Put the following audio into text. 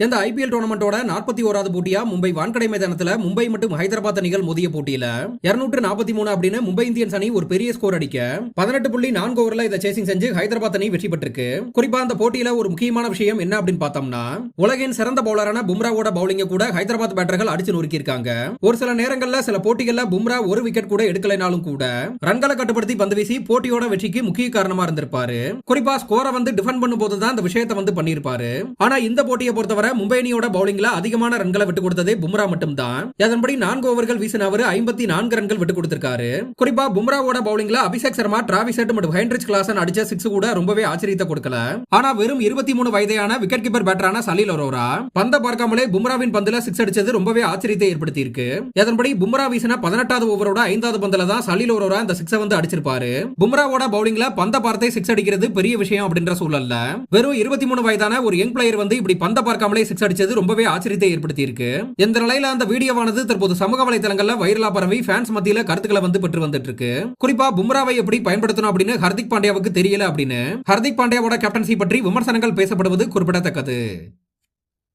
இந்த ஐபிஎல் டோர்னமெண்டோட 41வது போட்டியா மும்பை வான்கடை மைதானத்துல மும்பை மற்றும் ஹைதராபாத் அணிகள் மோதிய போட்டியில 243 அப்படின்னு மும்பை இந்தியன்ஸ் அணி ஒரு பெரிய ஸ்கோர் அடிக்க 18.4 ஓவர்ல இதை சேசிங் செஞ்சு ஹைதராபாத் அணி வெற்றி பெற்றிருக்கு. குறிப்பா அந்த போட்டியில ஒரு முக்கியமான விஷயம் என்ன அப்படின்னு பார்த்தோம்னா, உலகின் சிறந்த பவுலரான பும்ராவோட பவுலிங்க கூட ஹைதராபாத் பேட்டர்கள் அடிச்சு நொறுக்கியிருக்காங்க. ஒரு சில நேரங்கள்ல சில போட்டிகள்ல பும்ரா ஒரு விக்கெட் கூட எடுக்கலைனாலும் கூட ரன்களை கட்டுப்படுத்தி பந்து வீசி போட்டியோட வெற்றிக்கு முக்கிய காரணமா இருந்திருப்பாரு. குறிப்பா ஸ்கோரை டிஃபெண்ட் பண்ணும்போது தான் இந்த விஷயத்தை பண்ணிருப்பாரு. ஆனா இந்த போட்டியை பொறுத்தவரை மும்பை அணியோட பவுலிங்ல அதிகமான ரன்களை விட்டு கொடுத்ததே பும்ரா மட்டும்தான். அதன்படி 4 ஓவர்கள் வீசின அவர் 54 ரன்கள் விட்டு கொடுத்திருக்காரு. குறிப்பா பும்ராவோட பவுலிங்ல அபிஷேக் சர்மா, டிராவிஸ் ஹெட் மற்றும் ஹென்ரிச் கிளாசன் அடிச்ச 6 கூட ரொம்பவே ஆச்சரியத்தை கொடுக்கல. ஆனா வெறும் 23 வயதான விக்கெட் கீப்பர் பேட்டரான சலீல் அரோரா பந்த பார்க்காமலே பும்ராவின் பந்துல 6 அடிச்சது ரொம்பவே ஆச்சரியத்தை ஏற்படுத்தி இருக்கு. அதன்படி பும்ரா வீசின 18வது ஓவரோட 5வது பந்துல தான் சலீல் அரோரா இந்த 6 அடிச்சிருப்பாரு. பும்ராவோட பவுலிங்ல பந்த பார்த்தே 6 அடிக்கிறது பெரிய விஷயம் அப்படின்ற சூழல்ல வெறும் 23 வயதான ஒரு யங் பிளேயர் இப்படி பந்த பார்க்காமலே 6 அடிச்சது ரொம்பவே ஆச்சரியத்தை ஏற்படுத்தி இருக்கு. இந்த நிலையில அந்த வீடியோவானது தற்போது சமூக வலைதளங்கள்ல வைரலா பரவி ஃபேன்ஸ் மத்தியில கருத்துக்களை பெற்று வந்துட்டு இருக்கு. குறிப்பா பும்ராவை எப்படி பயன்படுத்தணும் அப்படின்னு ஹர்திக் பாண்டியாவுக்கு தெரியல அப்படின்னு ஹர்திக் பாண்டியாவோட கேப்டன்சி பற்றி விமர்சனங்கள் பேசப்படுவது குறிப்பிடத்தக்கது.